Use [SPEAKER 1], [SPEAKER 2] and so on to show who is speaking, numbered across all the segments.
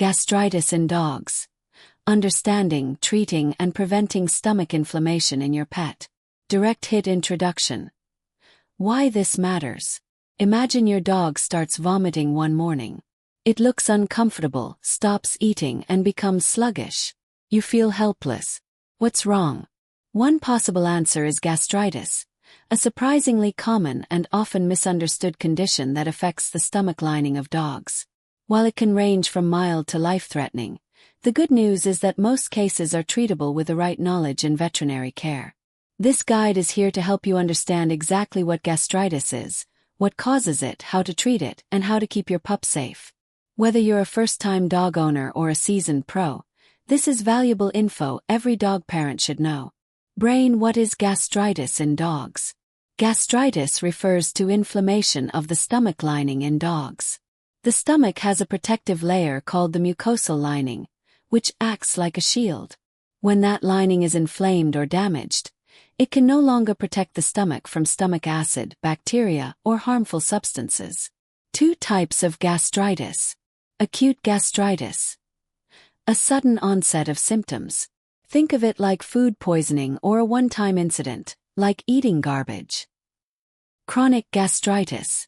[SPEAKER 1] Gastritis in dogs. Understanding, treating, and preventing stomach inflammation in your pet. Direct hit introduction. Why this matters. Imagine your dog starts vomiting one morning. It looks uncomfortable, stops eating, and becomes sluggish. You feel helpless. What's wrong? One possible answer is gastritis, a surprisingly common and often misunderstood condition that affects the stomach lining of dogs. While it can range from mild to life-threatening, the good news is that most cases are treatable with the right knowledge and veterinary care. This guide is here to help you understand exactly what gastritis is, what causes it, how to treat it, and how to keep your pup safe. Whether you're a first-time dog owner or a seasoned pro, this is valuable info every dog parent should know. What is gastritis in dogs? Gastritis refers to inflammation of the stomach lining in dogs. The stomach has a protective layer called the mucosal lining, which acts like a shield. When that lining is inflamed or damaged, it can no longer protect the stomach from stomach acid, bacteria, or harmful substances. Two types of gastritis. Acute gastritis. A sudden onset of symptoms. Think of it like food poisoning or a one-time incident, like eating garbage. Chronic gastritis.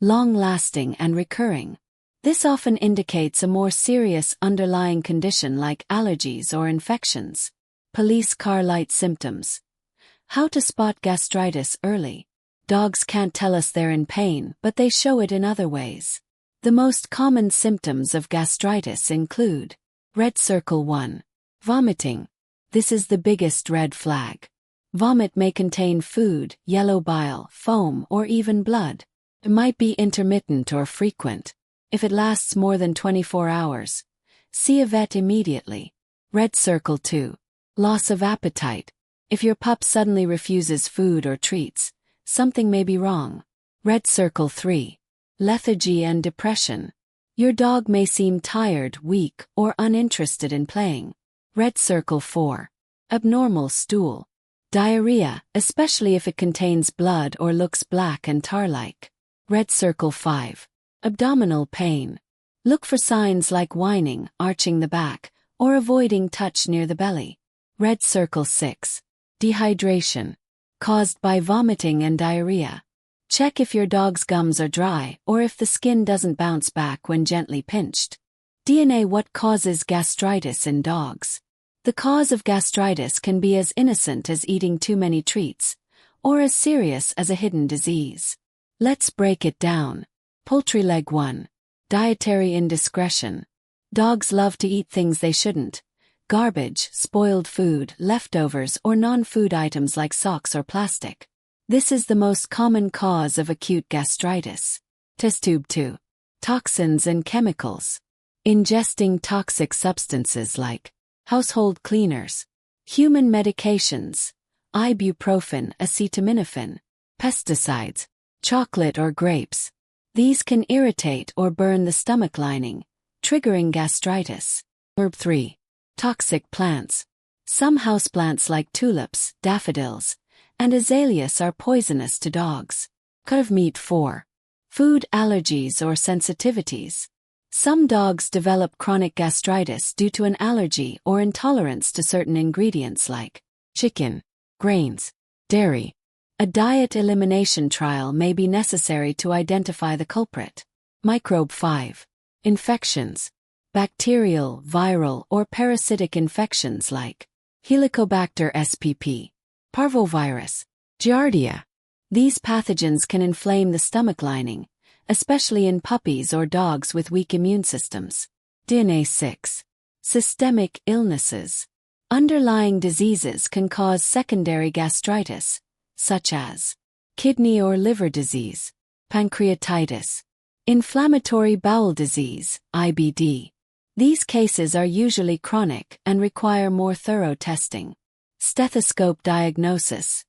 [SPEAKER 1] Long-lasting and recurring. This often indicates a more serious underlying condition like allergies or infections. Police car light symptoms. How to spot gastritis early. Dogs can't tell us they're in pain, but they show it in other ways. The most common symptoms of gastritis include red circle 1. Vomiting. This is the biggest red flag. Vomit may contain food, yellow bile, foam, or even blood. It might be intermittent or frequent. If it lasts more than 24 hours, see a vet immediately. Red circle 2. Loss of appetite. If your pup suddenly refuses food or treats, something may be wrong. Red circle 3. Lethargy and depression. Your dog may seem tired, weak, or uninterested in playing. Red circle 4. Abnormal stool. Diarrhea, especially if it contains blood or looks black and tar-like. Red circle 5. Abdominal pain. Look for signs like whining, arching the back, or avoiding touch near the belly. Red circle 6. Dehydration. Caused by vomiting and diarrhea. Check if your dog's gums are dry or if the skin doesn't bounce back when gently pinched. DNA. What causes gastritis in dogs? The cause of gastritis can be as innocent as eating too many treats, or as serious as a hidden disease. Let's break it down. Poultry leg 1. Dietary indiscretion. Dogs love to eat things they shouldn't. Garbage, spoiled food, leftovers, or non-food items like socks or plastic. This is the most common cause of acute gastritis. Test tube 2. Toxins and chemicals. Ingesting toxic substances like household cleaners, human medications, ibuprofen, acetaminophen, pesticides, chocolate or grapes. These can irritate or burn the stomach lining, triggering gastritis. Herb 3. Toxic plants. Some houseplants like tulips, daffodils, and azaleas are poisonous to dogs. Curve meat 4. Food allergies or sensitivities. Some dogs develop chronic gastritis due to an allergy or intolerance to certain ingredients like chicken, grains, dairy. A diet elimination trial may be necessary to identify the culprit. Microbe 5. Infections. Bacterial, viral, or parasitic infections like Helicobacter spp, parvovirus, Giardia. These pathogens can inflame the stomach lining, especially in puppies or dogs with weak immune systems. DNA 6. Systemic illnesses. Underlying diseases can cause secondary gastritis, such as kidney or liver disease, pancreatitis, inflammatory bowel disease, IBD. These cases are usually chronic and require more thorough testing. Stethoscope diagnosis.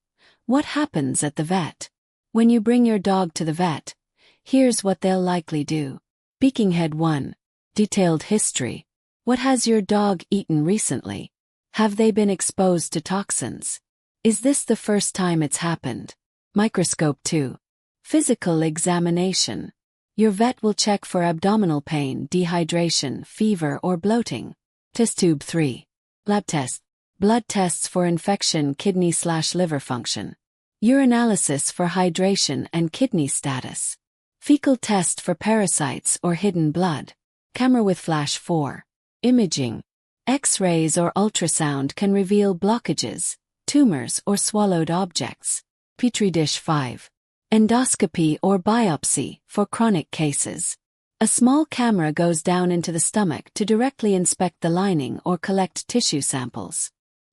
[SPEAKER 1] What happens at the vet? When you bring your dog to the vet, here's what they'll likely do. Beakinghead 1. Detailed history. What has your dog eaten recently? Have they been exposed to toxins? Is this the first time it's happened? Microscope 2. Physical examination. Your vet will check for abdominal pain, dehydration, fever, or bloating. Test tube 3. Lab test. Blood tests for infection, kidney/liver function. Urinalysis for hydration and kidney status. Fecal test for parasites or hidden blood. Camera with flash 4. Imaging. X-rays or ultrasound can reveal blockages, tumors, or swallowed objects. Petri dish 5. Endoscopy or biopsy for chronic cases. A small camera goes down into the stomach to directly inspect the lining or collect tissue samples.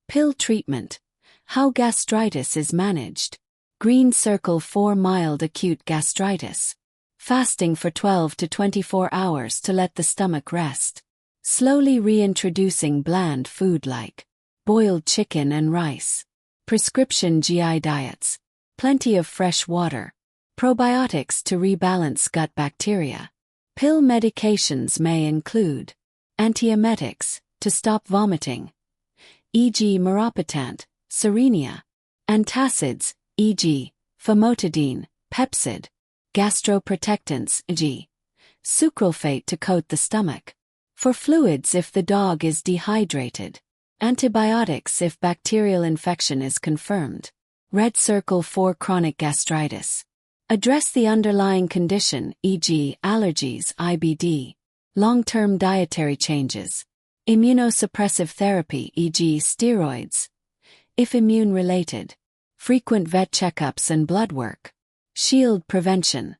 [SPEAKER 1] Pill treatment. How gastritis is managed. Green circle 4. Mild acute gastritis. Fasting for 12 to 24 hours to let the stomach rest. Slowly reintroducing bland food like boiled chicken and rice. Prescription GI diets. Plenty of fresh water. Probiotics to rebalance gut bacteria. Pill medications may include antiemetics to stop vomiting, e.g. meropitant, Cerenia, antacids, e.g. famotidine, Pepcid, gastroprotectants, e.g. sucralfate to coat the stomach. For fluids if the dog is dehydrated. Antibiotics if bacterial infection is confirmed. Red circle 4. Chronic gastritis. Address the underlying condition, e.g. allergies, IBD. Long-term dietary changes. Immunosuppressive therapy, e.g. steroids, if immune-related. Frequent vet checkups and blood work. Shield prevention.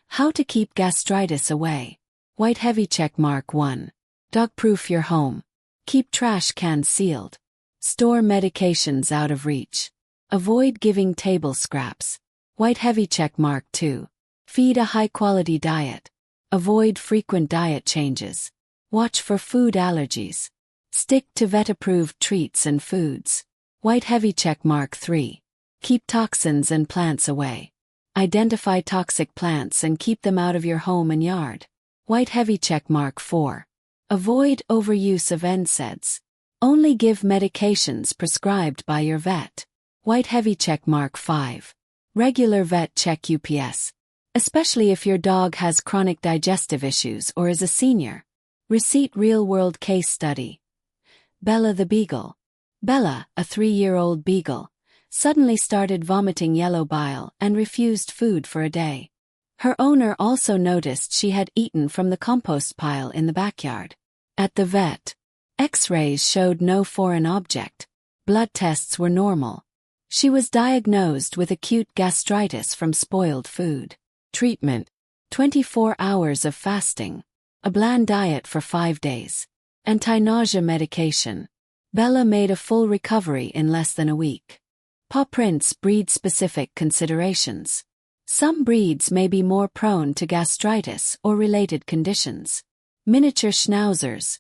[SPEAKER 1] How to keep gastritis away. White heavy check mark 1. Dog-proof your home. Keep trash cans sealed. Store medications out of reach. Avoid giving table scraps. White heavy check mark 2. Feed a high-quality diet. Avoid frequent diet changes. Watch for food allergies. Stick to vet-approved treats and foods. White heavy check mark 3. Keep toxins and plants away. Identify toxic plants and keep them out of your home and yard. White heavy check mark 4. Avoid overuse of NSAIDs. Only give medications prescribed by your vet. White heavy check mark 5. Regular vet check UPS. Especially if your dog has chronic digestive issues or is a senior. Receipt real-world case study. Bella the Beagle. Bella, a 3-year-old beagle, suddenly started vomiting yellow bile and refused food for a day. Her owner also noticed she had eaten from the compost pile in the backyard. At the vet, X-rays showed no foreign object. Blood tests were normal. She was diagnosed with acute gastritis from spoiled food. Treatment: 24 hours of fasting. A bland diet for 5 days. Anti-nausea medication. Bella made a full recovery in less than a week. Paw prints. Breed-specific considerations. Some breeds may be more prone to gastritis or related conditions. Miniature Schnauzers.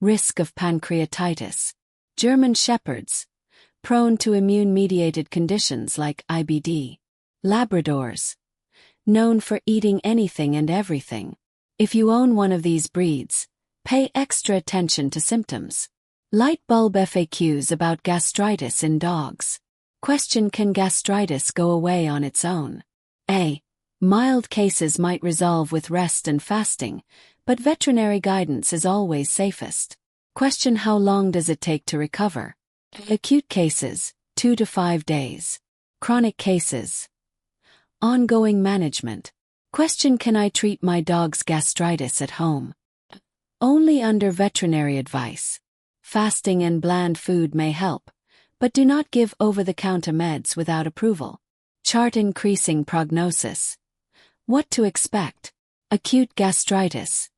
[SPEAKER 1] Risk of pancreatitis. German Shepherds. Prone to immune-mediated conditions like IBD. Labradors. Known for eating anything and everything. If you own one of these breeds, pay extra attention to symptoms. Light bulb FAQs about gastritis in dogs. Question: can gastritis go away on its own? A. Mild cases might resolve with rest and fasting, but veterinary guidance is always safest. Question: how long does it take to recover? Acute cases, 2 to 5 days. Chronic cases. Ongoing management. Question: can I treat my dog's gastritis at home? Only under veterinary advice. Fasting and bland food may help, but do not give over-the-counter meds without approval. Chart: increasing prognosis. What to expect? Acute gastritis.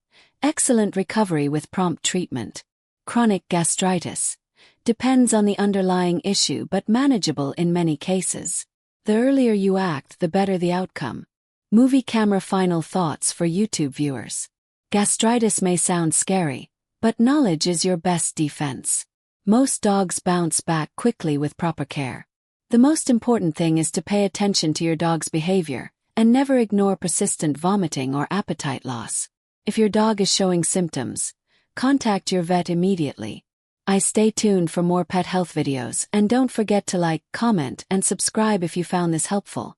[SPEAKER 1] Excellent recovery with prompt treatment. Chronic gastritis. Depends on the underlying issue but manageable in many cases. The earlier you act, the better the outcome. Movie camera. Final thoughts for YouTube viewers. Gastritis may sound scary, but knowledge is your best defense. Most dogs bounce back quickly with proper care. The most important thing is to pay attention to your dog's behavior and never ignore persistent vomiting or appetite loss. If your dog is showing symptoms, contact your vet immediately. Stay tuned for more pet health videos and don't forget to like, comment, and subscribe if you found this helpful.